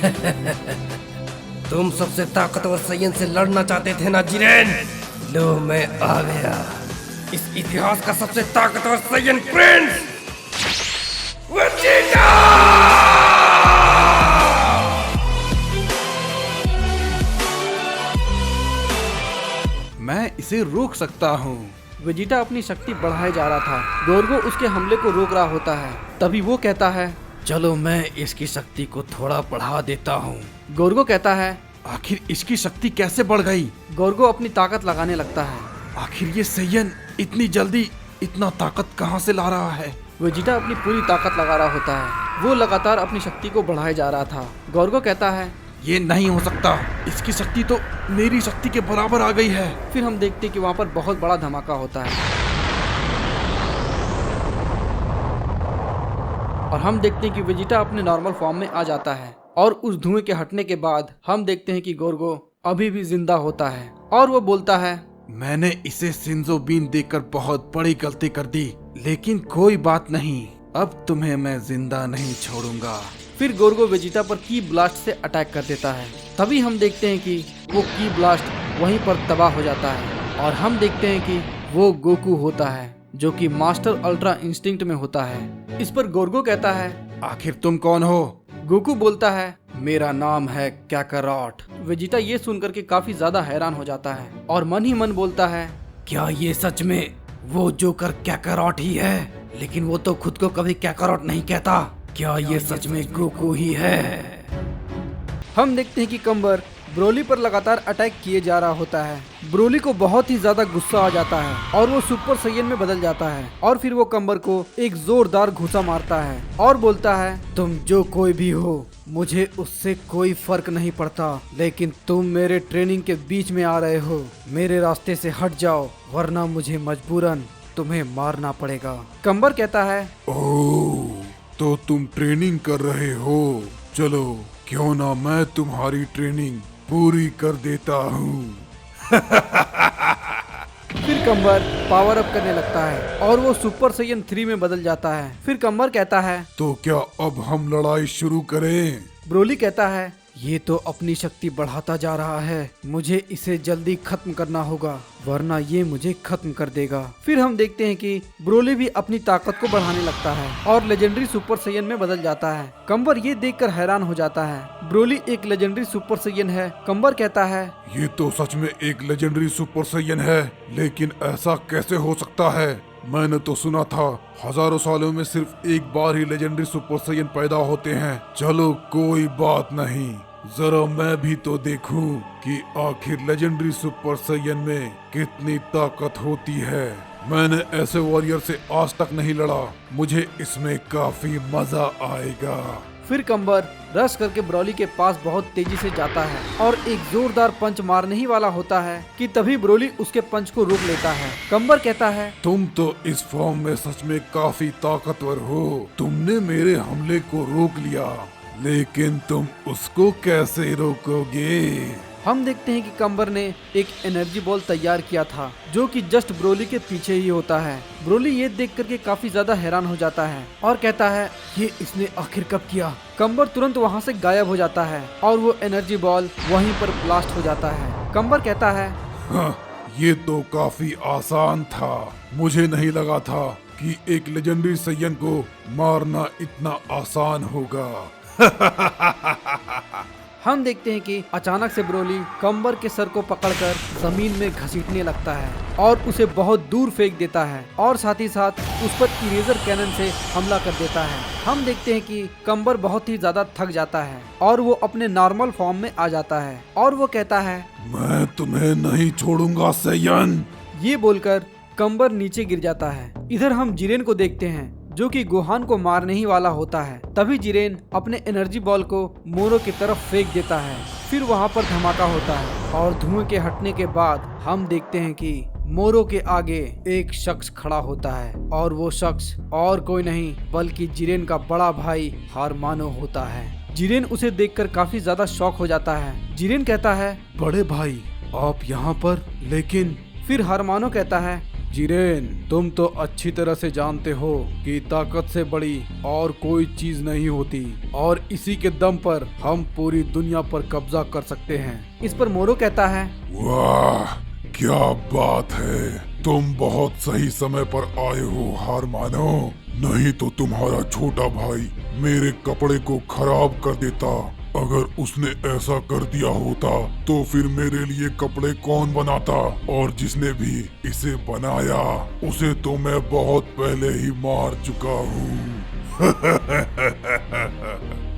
तुम सबसे ताकतवर सैयन से लड़ना चाहते थे ना जिरेन? लो मैं आ गया, इस इतिहास का सबसे ताकतवर सैयन प्रिंस वेजिटा! मैं इसे रोक सकता हूँ। वेजिटा अपनी शक्ति बढ़ाए जा रहा था। गोर्गो उसके हमले को रोक रहा होता है। तभी वो कहता है, चलो मैं इसकी शक्ति को थोड़ा बढ़ा देता हूँ। गोर्गो कहता है, आखिर इसकी शक्ति कैसे बढ़ गई? गोर्गो अपनी ताकत लगाने लगता है। आखिर ये सैयन इतनी जल्दी इतना ताकत कहाँ से ला रहा है? वेजिटा अपनी पूरी ताकत लगा रहा होता है। वो लगातार अपनी शक्ति को बढ़ाए जा रहा था। गोर्गो कहता है, ये नहीं हो सकता, इसकी शक्ति तो मेरी शक्ति के बराबर आ गई है। फिर हम देखते हैं कि वहाँ पर बहुत बड़ा धमाका होता है और हम देखते हैं कि वेजिटा अपने नॉर्मल फॉर्म में आ जाता है। और उस धुएं के हटने के बाद हम देखते हैं कि गोर्गो अभी भी जिंदा होता है और वो बोलता है, मैंने इसे शिंजो बीन देकर बहुत बड़ी गलती कर दी, लेकिन कोई बात नहीं, अब तुम्हें मैं जिंदा नहीं छोड़ूंगा। फिर गोर्गो वेजिटा पर की ब्लास्ट से अटैक कर देता है। तभी हम देखते हैं कि वो की ब्लास्ट वहीं पर तबाह हो जाता है और हम देखते हैं कि वो गोकू होता है जो कि मास्टर अल्ट्रा इंस्टिंक्ट में होता है। इस पर गोर्गो कहता है, आखिर तुम कौन हो? गोकू बोलता है, मेरा नाम है कैकारॉट। वेजिटा ये सुनकर के काफी ज्यादा हैरान हो जाता है और मन ही मन बोलता है, क्या ये सच में वो जोकर कैकारॉट ही है? लेकिन वो तो खुद को कभी कैकारॉट नहीं कहता। क्या ये सच में गोकू ही है? हम देखते हैं कि कंबर ब्रोली पर लगातार अटैक किए जा रहा होता है। ब्रोली को बहुत ही ज्यादा गुस्सा आ जाता है और वो सुपर सैयन में बदल जाता है और फिर वो कंबर को एक जोरदार घुसा मारता है और बोलता है, तुम जो कोई भी हो मुझे उससे कोई फर्क नहीं पड़ता, लेकिन तुम मेरे ट्रेनिंग के बीच में आ रहे हो, मेरे रास्ते से हट जाओ वरना मुझे मजबूरन तुम्हें मारना पड़ेगा। कंबर कहता है, ओह, तो तुम ट्रेनिंग कर रहे हो? चलो क्यों ना मैं तुम्हारी ट्रेनिंग पूरी कर देता हूँ। फिर कंबर पावर अप करने लगता है और वो सुपर सैयन 3 में बदल जाता है। फिर कंबर कहता है, तो क्या अब हम लड़ाई शुरू करें? ब्रोली कहता है, ये तो अपनी शक्ति बढ़ाता जा रहा है, मुझे इसे जल्दी खत्म करना होगा वरना ये मुझे खत्म कर देगा। फिर हम देखते हैं कि ब्रोली भी अपनी ताकत को बढ़ाने लगता है और लेजेंडरी सुपर सैयन में बदल जाता है। कंबर ये देखकर हैरान हो जाता है। ब्रोली एक लेजेंडरी सुपर सैयन है। कंबर कहता है, ये तो सच में एक लेजेंडरी सुपर सैयन है, लेकिन ऐसा कैसे हो सकता है? मैंने तो सुना था हजारों सालों में सिर्फ एक बार ही लेजेंडरी सुपर सैयन पैदा होते हैं। चलो कोई बात नहीं, जरा मैं भी तो देखूं कि आखिर लेजेंडरी सुपर सैयन में कितनी ताकत होती है। मैंने ऐसे वॉरियर से आज तक नहीं लड़ा, मुझे इसमें काफी मजा आएगा। फिर कंबर रश करके ब्रोली के पास बहुत तेजी से जाता है और एक जोरदार पंच मारने ही वाला होता है कि तभी ब्रोली उसके पंच को रोक लेता है। कंबर कहता है, तुम तो इस फॉर्म में सच में काफी ताकतवर हो, तुमने मेरे हमले को रोक लिया, लेकिन तुम उसको कैसे रोकोगे? हम देखते हैं कि कंबर ने एक एनर्जी बॉल तैयार किया था जो कि जस्ट ब्रोली के पीछे ही होता है। ब्रोली ये देख करके काफी ज्यादा हैरान हो जाता है और कहता है, ये इसने आखिर कब किया? कंबर तुरंत वहाँ से गायब हो जाता है और वो एनर्जी बॉल वहीं पर ब्लास्ट हो जाता है। कंबर कहता है, हाँ, ये तो काफी आसान था, मुझे नहीं लगा था कि एक लेजेंडरी सैयन को मारना इतना आसान होगा। हम देखते हैं कि अचानक से ब्रोली कंबर के सर को पकड़कर जमीन में घसीटने लगता है और उसे बहुत दूर फेंक देता है और साथ ही साथ उस पर इरेजर कैनन से हमला कर देता है। हम देखते हैं कि कंबर बहुत ही ज्यादा थक जाता है और वो अपने नॉर्मल फॉर्म में आ जाता है और वो कहता है, मैं तुम्हें नहीं छोड़ूंगा सैयन। ये बोलकर कंबर नीचे गिर जाता है। इधर हम जिरेन को देखते हैं जो कि गोहान को मारने ही वाला होता है। तभी जिरेन अपने एनर्जी बॉल को मोरो की तरफ फेंक देता है। फिर वहाँ पर धमाका होता है और धुएं के हटने के बाद हम देखते हैं कि मोरो के आगे एक शख्स खड़ा होता है और वो शख्स और कोई नहीं बल्कि जिरेन का बड़ा भाई हारमानो होता है। जिरेन उसे देखकर काफी ज्यादा शॉक हो जाता है। जिरेन कहता है, बड़े भाई आप यहाँ पर? लेकिन फिर हारमानो कहता है, जिरेन, तुम तो अच्छी तरह से जानते हो कि ताकत से बड़ी और कोई चीज नहीं होती और इसी के दम पर हम पूरी दुनिया पर कब्जा कर सकते हैं। इस पर मोरो कहता है, वाह क्या बात है, तुम बहुत सही समय पर आए हो हार मानो, नहीं तो तुम्हारा छोटा भाई मेरे कपड़े को खराब कर देता। अगर उसने ऐसा कर दिया होता तो फिर मेरे लिए कपड़े कौन बनाता, और जिसने भी इसे बनाया उसे तो मैं बहुत पहले ही मार चुका हूँ।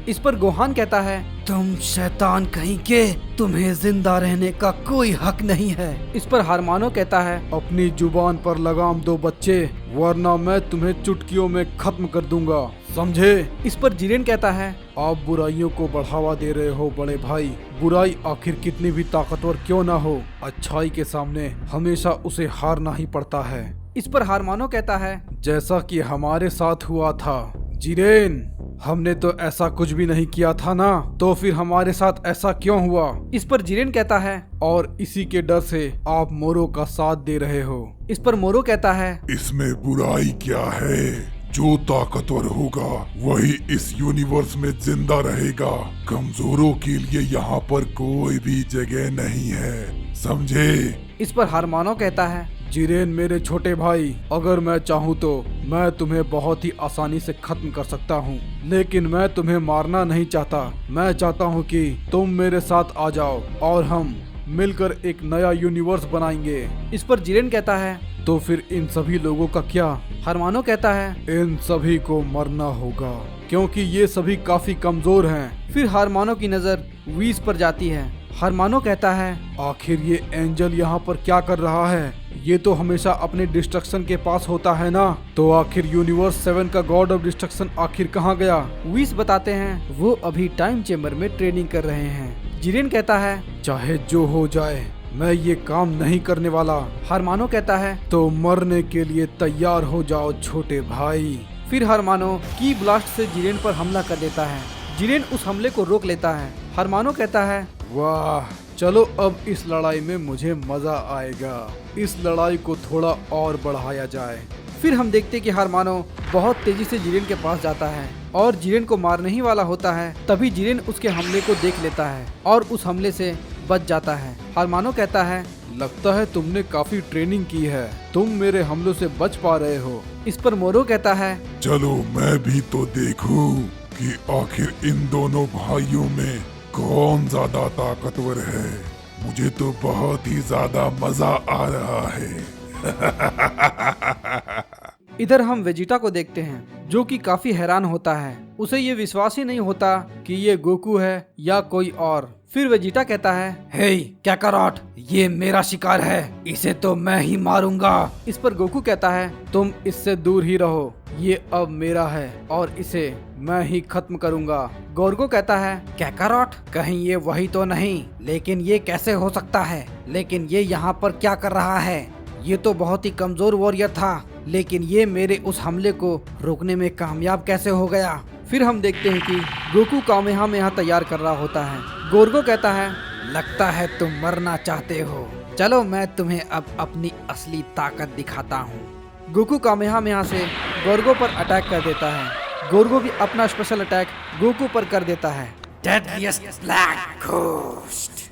इस पर गोहान कहता है, तुम शैतान कहीं के, तुम्हें जिंदा रहने का कोई हक नहीं है। इस पर हारमानो कहता है, अपनी जुबान पर लगाम दो बच्चे, वरना मैं तुम्हें चुटकियों में खत्म कर दूंगा, समझे। इस पर जिरेन कहता है, आप बुराइयों को बढ़ावा दे रहे हो बड़े भाई, बुराई आखिर कितनी भी ताकतवर क्यों ना हो, अच्छाई के सामने हमेशा उसे हारना ही पड़ता है। इस पर हारमानो कहता है, जैसा कि हमारे साथ हुआ था जिरेन, हमने तो ऐसा कुछ भी नहीं किया था ना, तो फिर हमारे साथ ऐसा क्यों हुआ। इस पर जिरेन कहता है, और इसी के डर से आप मोरो का साथ दे रहे हो। इस पर मोरो कहता है, इसमें बुराई क्या है, जो ताकतवर होगा वही इस यूनिवर्स में जिंदा रहेगा, कमजोरों के लिए यहाँ पर कोई भी जगह नहीं है, समझे। इस पर हारमानो कहता है, जिरेन मेरे छोटे भाई, अगर मैं चाहूँ तो मैं तुम्हें बहुत ही आसानी से खत्म कर सकता हूँ, लेकिन मैं तुम्हें मारना नहीं चाहता। मैं चाहता हूँ कि तुम मेरे साथ आ जाओ और हम मिलकर एक नया यूनिवर्स बनाएंगे। इस पर जिरेन कहता है, तो फिर इन सभी लोगों का क्या। हारमानो कहता है, इन सभी को मरना होगा क्योंकि ये सभी काफी कमजोर हैं। फिर हारमानो की नजर वीस पर जाती है। हारमानो कहता है, आखिर ये एंजल यहाँ पर क्या कर रहा है, ये तो हमेशा अपने डिस्ट्रक्शन के पास होता है ना, तो आखिर यूनिवर्स 7 का गॉड ऑफ डिस्ट्रक्शन आखिर कहाँ गया। वीस बताते हैं, वो अभी टाइम चेम्बर में ट्रेनिंग कर रहे हैं। जिरेन कहता है, चाहे जो हो जाए मैं ये काम नहीं करने वाला। हारमानो कहता है, तो मरने के लिए तैयार हो जाओ छोटे भाई। फिर हारमानो की ब्लास्ट से जिरेन पर हमला कर देता है। जिरेन उस हमले को रोक लेता है। हारमानो कहता है, वाह चलो अब इस लड़ाई में मुझे मजा आएगा, इस लड़ाई को थोड़ा और बढ़ाया जाए। फिर हम देखते कि हारमानो बहुत तेजी से जिरेन के पास जाता है और जिरेन को मारने ही वाला होता है। तभी जिरेन उसके हमले को देख लेता है और उस हमले से बच जाता है। हारमानो कहता है, लगता है तुमने काफी ट्रेनिंग की है, तुम मेरे हमलों से बच पा रहे हो। इस पर मोरो कहता है, चलो मैं भी तो देखूं कि आखिर इन दोनों भाइयों में कौन ज्यादा ताकतवर है, मुझे तो बहुत ही ज्यादा मजा आ रहा है। इधर हम वेजिटा को देखते हैं जो कि काफी हैरान होता है। उसे ये विश्वास ही नहीं होता कि ये गोकू है या कोई और। फिर वेजिटा कहता है, हे कैकारॉट, ये मेरा शिकार है, इसे तो मैं ही मारूंगा। इस पर गोकू कहता है, तुम इससे दूर ही रहो, ये अब मेरा है और इसे मैं ही खत्म करूंगा। गोर्गो कहता है, कैकारॉट, कहीं ये वही तो नहीं, लेकिन ये कैसे हो सकता है, लेकिन ये यहाँ पर क्या कर रहा है, ये तो बहुत ही कमजोर वॉरियर था, लेकिन ये मेरे उस हमले को रोकने में कामयाब कैसे हो गया। फिर हम देखते हैं कि गोकू कामेहामेहा तैयार कर रहा होता है। गोर्गो कहता है, लगता है तुम मरना चाहते हो, चलो मैं तुम्हें अब अपनी असली ताकत दिखाता हूँ। गोकू कामेहामेहा से गोर्गो पर अटैक कर देता है। गोर्गो भी अपना स्पेशल अटैक गोकू पर कर देता है। Deadliest Black Ghost।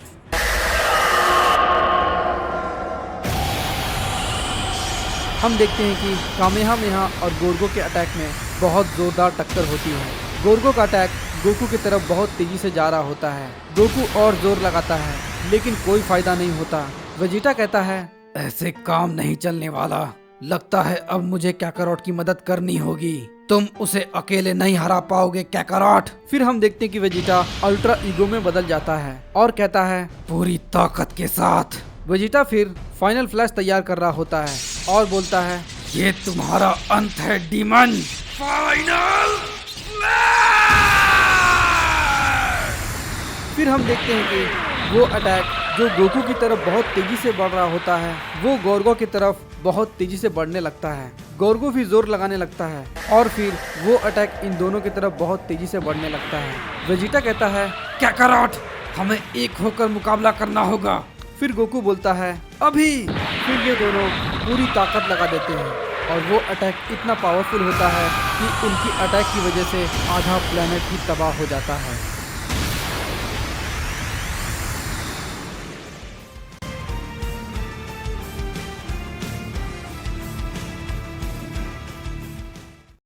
हम देखते हैं कि कामेहामेहा और गोर्गो के अटैक में बहुत जोरदार टक्कर होती है। गोर्गो का अटैक गोकू की तरफ बहुत तेजी से जा रहा होता है। गोकू और जोर लगाता है लेकिन कोई फायदा नहीं होता। वेजिटा कहता है, ऐसे काम नहीं चलने वाला, लगता है अब मुझे कैकारॉट की मदद करनी होगी, तुम उसे अकेले नहीं हरा पाओगे कैकारॉट। फिर हम देखते हैं कि वेजिटा अल्ट्रा ईगो में बदल जाता है और कहता है, पूरी ताकत के साथ। वेजिटा फिर फाइनल फ्लैश तैयार कर रहा होता है और बोलता है, ये तुम्हारा अंत है डीमन। Final flash. फिर हम देखते हैं कि वो अटैक जो गोकू की तरफ बहुत तेजी से बढ़ रहा होता है वो गोर्गो की तरफ बहुत तेजी से बढ़ने लगता है। गोर्गो भी जोर लगाने लगता है और फिर वो अटैक इन दोनों की तरफ बहुत तेजी से बढ़ने लगता है। वेजिटा कहता है, कैकारॉट, हमें एक होकर मुकाबला करना होगा। फिर गोकू बोलता है, अभी। फिर ये दोनों पूरी ताकत लगा देते हैं और वो अटैक इतना पावरफुल होता है कि उनकी अटैक की वजह से आधा प्लेनेट ही तबाह हो जाता है।